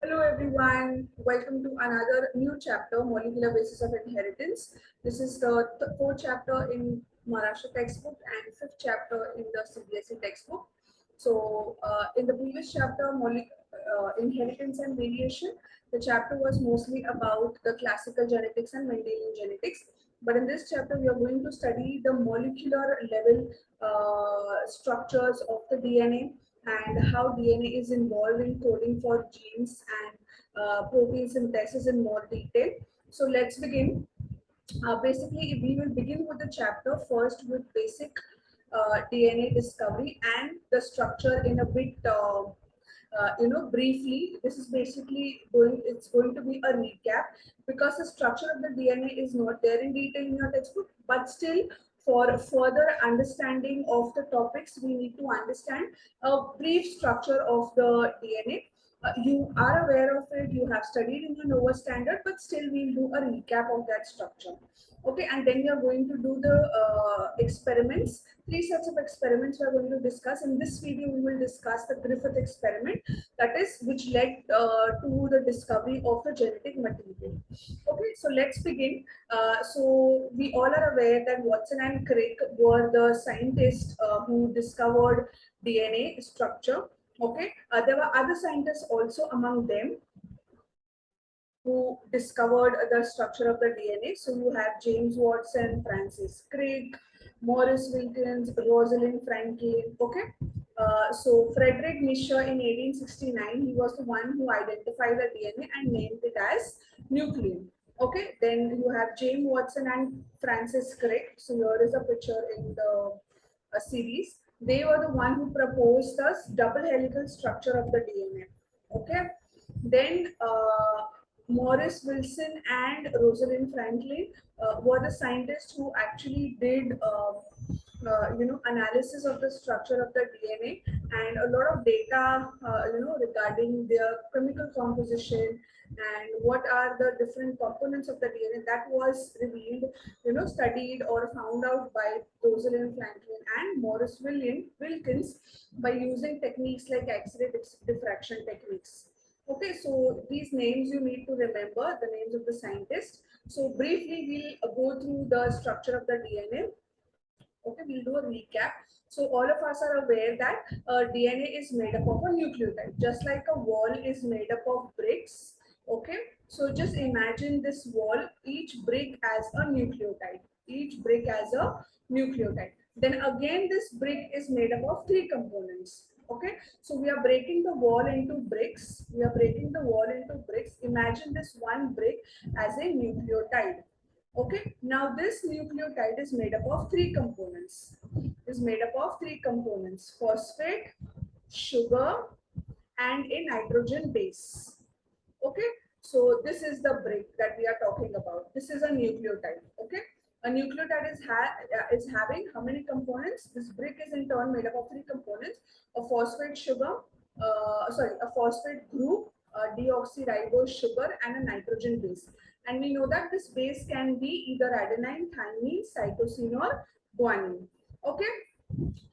Hello everyone, welcome to another new chapter, Molecular Basis of Inheritance. This is the fourth chapter in Maharashtra textbook and fifth chapter in the CBSE textbook. So in the previous chapter, Inheritance and Variation, the chapter was mostly about the classical genetics and Mendelian genetics. But in this chapter, we are going to study the molecular level structures of the DNA and how DNA is involved in coding for genes and protein synthesis in more detail. So let's begin. Basically, we will begin with the chapter first with basic DNA discovery and the structure in a bit, briefly. This is basically it's going to be a recap because the structure of the DNA is not there in detail in your textbook, but still for further understanding of the topics, we need to understand a brief structure of the DNA. You are aware of it, you have studied in your lower standard, but still we'll do a recap of that structure. Okay, and then we are going to do the experiments. Three sets of experiments we are going to discuss. In this video, we will discuss the Griffith experiment, that is, which led to the discovery of the genetic material. Okay, so let's begin. So we all are aware that Watson and Crick were the scientists who discovered DNA structure. Okay, there were other scientists also among them who discovered the structure of the DNA. So you have James Watson, Francis Crick, Maurice Wilkins, Rosalind Franklin. Okay. So Frederick Mischer in 1869, he was the one who identified the DNA and named it as nuclein. Okay. Then you have James Watson and Francis Crick. So here is a picture in the series. They were the one who proposed the double helical structure of the DNA. Okay. Then Morris Wilson and Rosalind Franklin were the scientists who actually did analysis of the structure of the DNA and a lot of data regarding their chemical composition and what are the different components of the DNA that was revealed, studied or found out by Rosalind Franklin and Morris Wilkins by using techniques like X-ray diffraction techniques. Okay, so these names you need to remember, the names of the scientists. So briefly, we'll go through the structure of the DNA. Okay, we'll do a recap. So all of us are aware that DNA is made up of a nucleotide, just like a wall is made up of bricks. Okay, so just imagine this wall, each brick as a nucleotide, each brick as a nucleotide. Then again, this brick is made up of three components. Okay, so we are breaking the wall into bricks. We are breaking the wall into bricks. Imagine this one brick as a nucleotide. Okay, now this nucleotide is made up of three components. Is made up of three components: phosphate, sugar, and a nitrogen base. Okay, so this is the brick that we are talking about. This is a nucleotide. Okay, a nucleotide is having how many components? This brick is in turn made up of three components: a phosphate sugar, a phosphate group, deoxyribose sugar, and a nitrogen base. And we know that this base can be either adenine, thymine, cytosine, or guanine. Okay,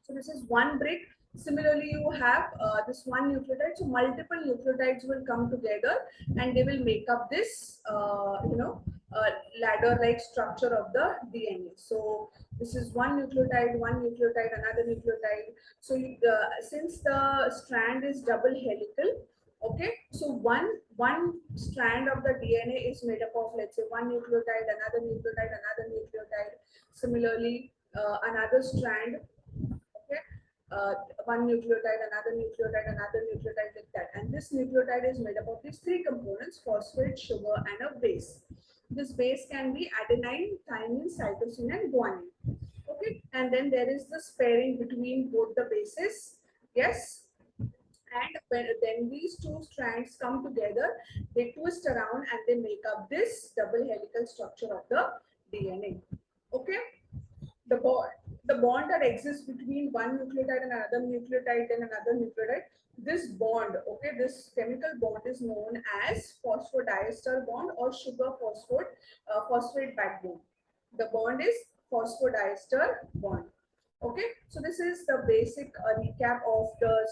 so this is one brick. Similarly, you have this one nucleotide. So multiple nucleotides will come together and they will make up this, ladder-like structure of the DNA. So this is one nucleotide, another nucleotide. So since the strand is double helical, okay, so one strand of the DNA is made up of, let's say, one nucleotide, another nucleotide, another nucleotide. Similarly, another strand, okay, one nucleotide, another nucleotide, like that. And this nucleotide is made up of these three components: phosphate, sugar, and a base. This base can be adenine, thymine, cytosine, and guanine. Okay, and then there is the pairing between both the bases. Yes, and then these two strands come together, they twist around and they make up this double helical structure of the DNA. Okay, the bond the bond that exists between one nucleotide and another nucleotide and another nucleotide, this bond, okay, this chemical bond is known as phosphodiester bond or sugar phosphate backbone. The bond is phosphodiester bond. Okay, so this is the basic recap of the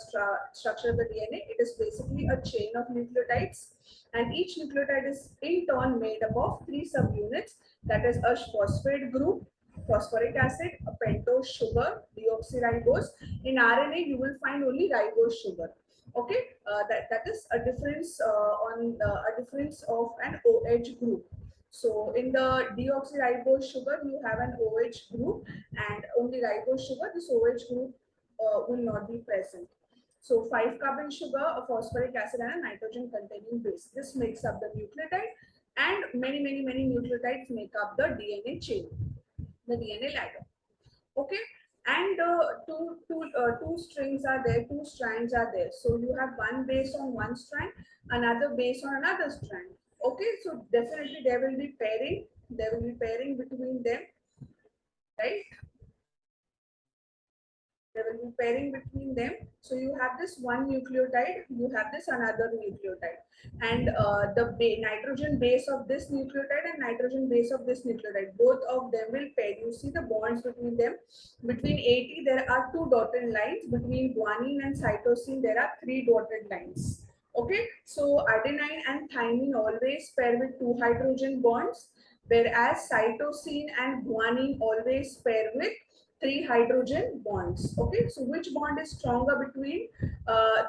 structure of the DNA. It is basically a chain of nucleotides, and each nucleotide is in turn made up of three subunits. That is a phosphate group, phosphoric acid, a pentose sugar, deoxyribose. In RNA, you will find only ribose sugar. Okay, that is a difference a difference of an OH group. So in the deoxyribose sugar, you have an OH group, and only ribose sugar, this OH group will not be present. So 5-carbon sugar, a phosphoric acid, and a nitrogen containing base. This makes up the nucleotide, and many nucleotides make up the DNA chain, the DNA ladder. Okay, and two strings are there, two strands are there. So you have one base on one strand, another base on another strand. Okay, so definitely there will be pairing. There will be pairing between them, right? There will be pairing between them. So you have this one nucleotide, you have this another nucleotide, and the nitrogen base of this nucleotide and nitrogen base of this nucleotide, both of them will pair. You see the bonds between them. Between 80, there are two dotted lines. Between guanine and cytosine, there are three dotted lines. Okay, so adenine and thymine always pair with two hydrogen bonds, whereas cytosine and guanine always pair with three hydrogen bonds. Okay, so which bond is stronger between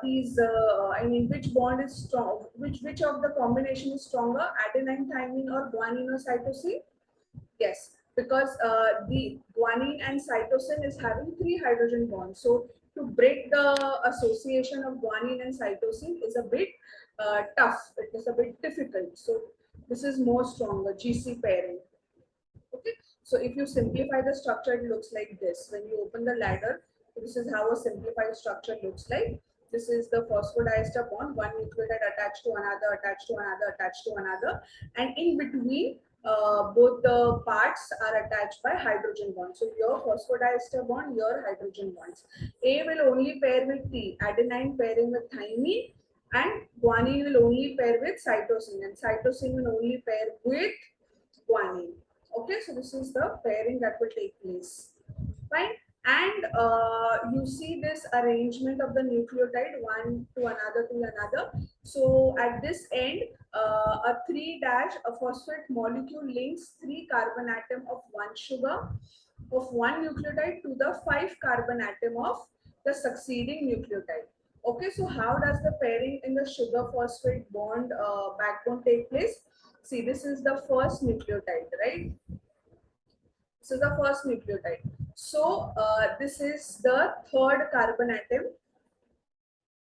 these? I mean, which bond is strong? Which of the combination is stronger? Adenine, thymine, or guanine or cytosine? Yes, because the guanine and cytosine is having three hydrogen bonds. So to break the association of guanine and cytosine is a bit tough. It is a bit difficult. So this is more stronger GC pairing. Okay, so if you simplify the structure, it looks like this. When you open the ladder, this is how a simplified structure looks like. This is the phosphodiester bond, one nucleotide attached to another, attached to another, attached to another, and in between, both the parts are attached by hydrogen bonds. So your phosphodiester bond, your hydrogen bonds. A will only pair with T, adenine pairing with thymine, and guanine will only pair with cytosine, and cytosine will only pair with guanine. Okay, so this is the pairing that will take place. Fine. And you see this arrangement of the nucleotide one to another. So at this end, a 3' a phosphate molecule links 3 carbon atom of one sugar of one nucleotide to the 5 carbon atom of the succeeding nucleotide. Okay, so how does the pairing in the sugar phosphate bond backbone take place? See, this is the first nucleotide, right? This is the first nucleotide. So this is the third carbon atom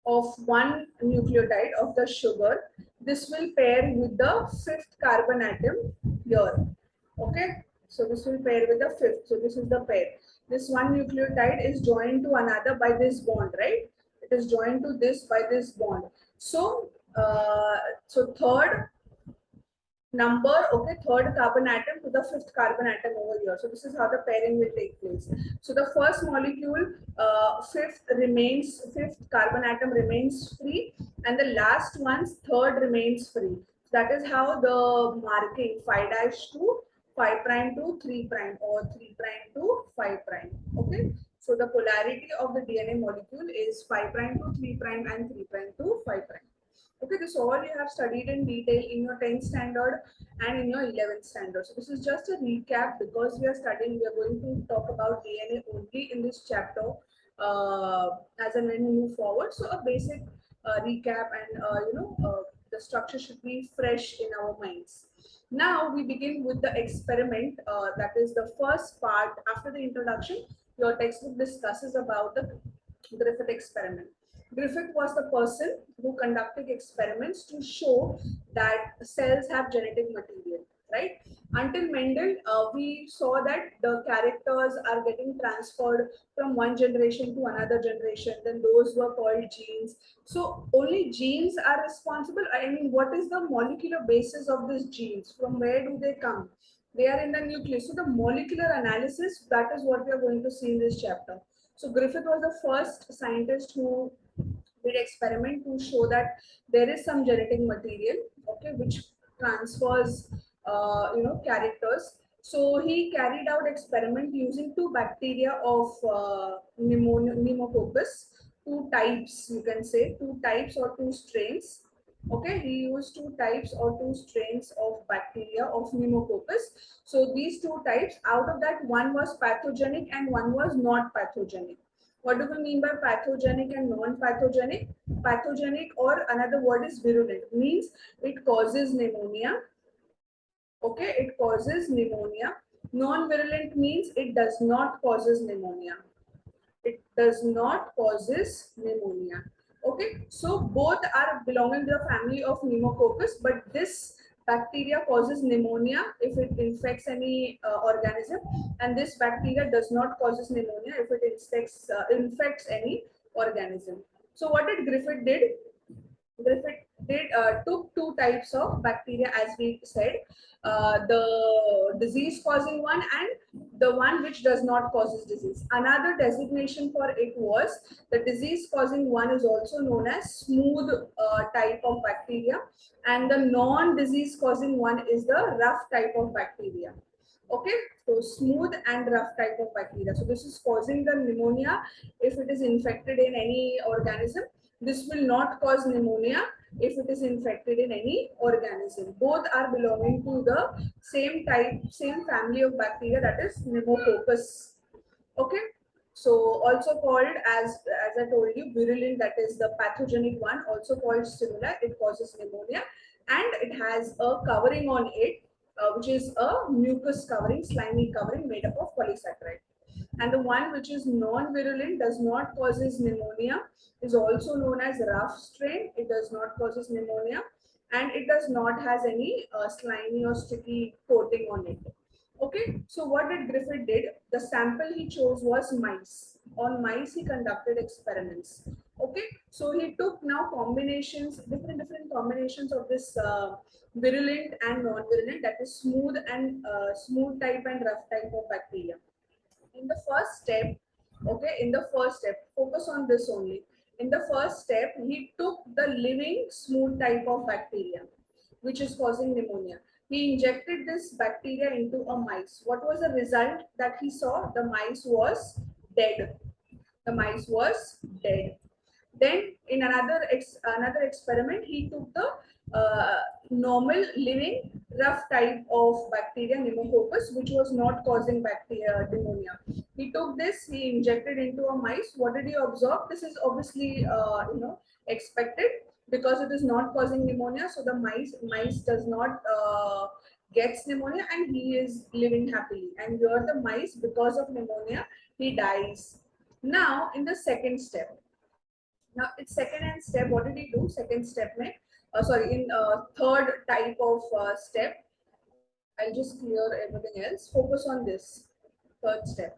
of one nucleotide of the sugar. This will pair with the 5th carbon atom here. Okay, so this will pair with the 5th. So this is the pair. This one nucleotide is joined to another by this bond, right? It is joined to this by this bond. So third number, okay, third carbon atom to the 5th carbon atom over here. So this is how the pairing will take place. So the first molecule, 5th carbon atom remains free, and the last one's third remains free. That is how the marking 5' to 5' to 3' or 3' to 5'. Okay, so the polarity of the DNA molecule is 5' to 3' and 3' to 5'. Okay, this all you have studied in detail in your 10th standard and in your 11th standard. So this is just a recap because we are studying, we are going to talk about DNA only in this chapter as and when we move forward. So a basic recap and the structure should be fresh in our minds. Now we begin with the experiment. That is the first part after the introduction. Your textbook discusses about the Griffith experiment. Griffith was the person who conducted experiments to show that cells have genetic material, right? Until Mendel, we saw that the characters are getting transferred from one generation to another generation. Then those were called genes. So only genes are responsible. I mean, what is the molecular basis of these genes? From where do they come? They are in the nucleus. So the molecular analysis, that is what we are going to see in this chapter. So Griffith was the first scientist who did experiment to show that there is some genetic material, okay, which transfers, characters. So he carried out experiment using two bacteria of pneumococcus, two types, you can say two types or two strains. Okay, he used two types or two strains of bacteria of pneumococcus. So these two types, out of that, one was pathogenic and one was not pathogenic. What do we mean by pathogenic and non-pathogenic? Pathogenic, or another word is virulent, means it causes pneumonia. Okay, it causes pneumonia. Non-virulent means it does not causes pneumonia. It does not causes pneumonia. Okay, so both are belonging to the family of pneumococcus, but this bacteria causes pneumonia if it infects any organism, and this bacteria does not causes pneumonia if it infects any organism. So what did Griffith did? Griffith took two types of bacteria, as we said, the disease-causing one and the one which does not causes disease. Another designation for it was the disease-causing one is also known as smooth type of bacteria, and the non-disease-causing one is the rough type of bacteria. Okay, so smooth and rough type of bacteria. So this is causing the pneumonia if it is infected in any organism. This will not cause pneumonia if it is infected in any organism. Both are belonging to the same type, same family of bacteria, that is pneumococcus. Okay. So also called as I told you, virulent, that is the pathogenic one, also called similar, it causes pneumonia, and it has a covering on it, which is a mucus covering, slimy covering made up of polysaccharide. And the one which is non-virulent, does not causes pneumonia, is also known as rough strain. It does not causes pneumonia, and it does not has any slimy or sticky coating on it. Okay, so what did Griffith did? The sample he chose was mice. On mice, he conducted experiments. Okay, so he took now combinations, different combinations of this virulent and non-virulent, that is smooth type and rough type of bacteria. In the first step, okay, in the first step, focus on this only. In the first step, he took the living smooth type of bacteria, which is causing pneumonia. He injected this bacteria into a mice. What was the result that he saw? The mice was dead. The mice was dead. Then in another experiment, he took the normal living rough type of bacteria, pneumococcus, which was not causing bacteria pneumonia. He took this, he injected into a mice. What did he observe? This is obviously expected, because it is not causing pneumonia. So the mice does not gets pneumonia, and he is living happily. And here the mice, because of pneumonia, he dies. Now in the second step. Now it's second and step. What did he do? Second step, mein, sorry, in third type of step. I'll just clear everything else. Focus on this third step.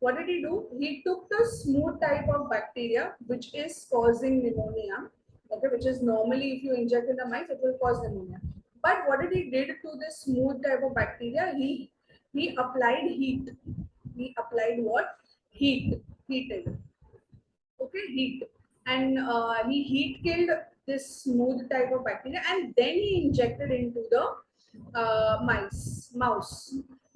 What did he do? He took the smooth type of bacteria, which is causing pneumonia. Okay, which is normally if you inject in the mice, it will cause pneumonia. But what did he did to this smooth type of bacteria? He applied heat. He applied what? Heat. Heated. Okay, heat. And he heat killed this smooth type of bacteria, and then he injected into the mouse.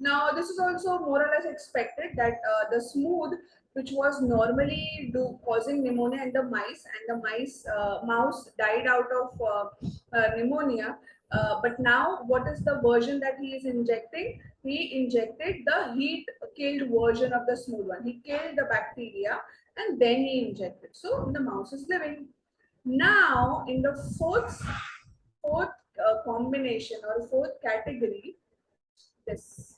Now this is also more or less expected, that the smooth, which was normally causing pneumonia in the mice, and the mouse died out of pneumonia. But now what is the version that he is injecting? He injected the heat killed version of the smooth one. He killed the bacteria and then he injected. So the mouse is living. Now in the fourth combination or fourth category, this.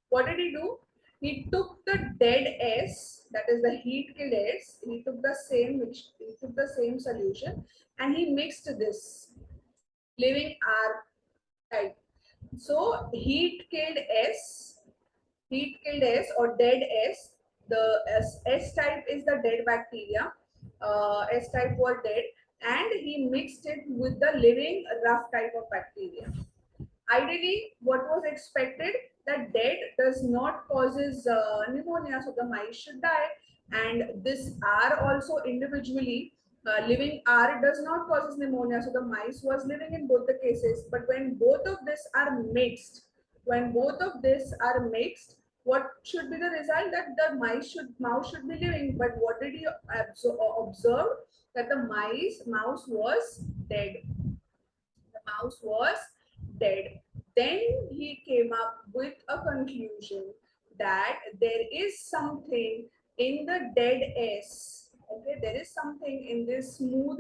What did he do? He took the dead S, that is the heat killed S. He took the same solution, and he mixed this living R type. So heat killed S or dead S. The S type is the dead bacteria. S type were dead, and he mixed it with the living rough type of bacteria. Ideally, what was expected, that dead does not causes pneumonia, so the mice should die, and this R also individually living R does not causes pneumonia, so the mice was living in both the cases. But when both of this are mixed, When both of this are mixed, what should be the result? That the mouse should be living. But what did he observe? That the mouse was dead. The mouse was dead. Then he came up with a conclusion that there is something in the dead S. Okay, there is something in this smooth,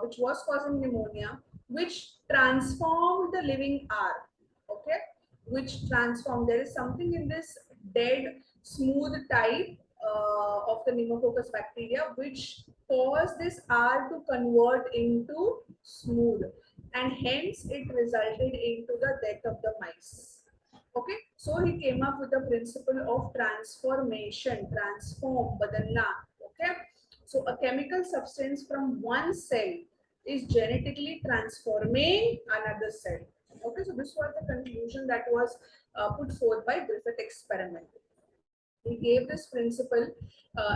which was causing pneumonia, which transformed the living R. Okay, which transformed. There is something in this dead, smooth type of the pneumococcus bacteria which caused this R to convert into smooth, and hence it resulted into the death of the mice. Okay, so he came up with the principle of transformation, transform, badalna. Okay, so a chemical substance from one cell is genetically transforming another cell. Okay, so this was the conclusion that was put forth by Griffith experiment. He gave this principle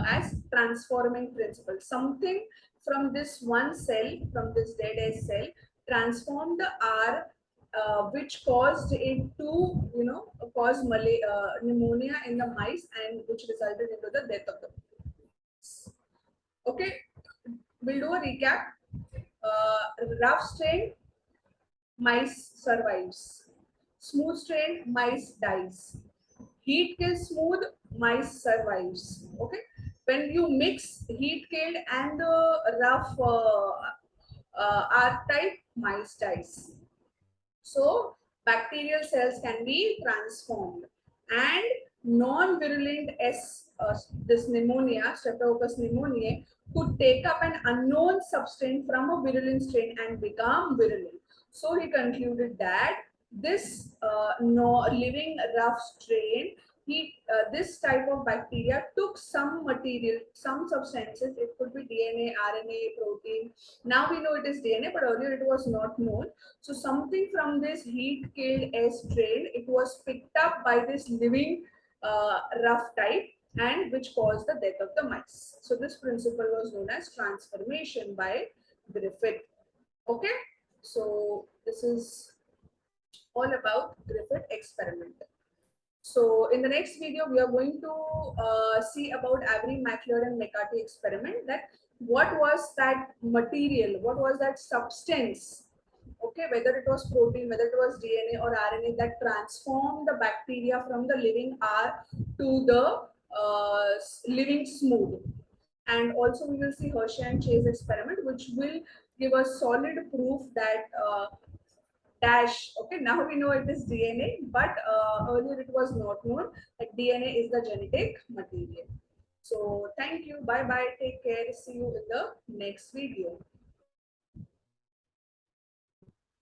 as transforming principle. Something from this one cell, from this dead cell, transformed the R, which caused it to, cause pneumonia in the mice, and which resulted into the death of the mice. Okay, we'll do a recap. Rough strain, mice survives. Smooth strain, mice dies. Heat kills smooth, mice survives. Okay, when you mix heat killed and the rough R type, mice dies. So bacterial cells can be transformed, and non-virulent this pneumonia, Streptococcus pneumoniae, could take up an unknown substance from a virulent strain and become virulent. So he concluded that this no living rough strain, this type of bacteria took some material, some substances. It could be DNA, RNA, protein. Now we know it is DNA, but earlier it was not known. So something from this heat killed S strain, it was picked up by this living rough type, and which caused the death of the mice. So this principle was known as transformation by Griffith. Okay, so this is all about Griffith experiment. So in the next video, we are going to see about Avery, McLeod and McCarthy experiment, that what was that material, what was that substance, okay, whether it was protein, whether it was DNA or RNA, that transformed the bacteria from the living R to the living smooth. And also we will see Hershey and Chase experiment, which will give us solid proof that dash. Okay, now we know it is DNA, but earlier it was not known that DNA is the genetic material. So thank you. Bye bye. Take care. See you in the next video.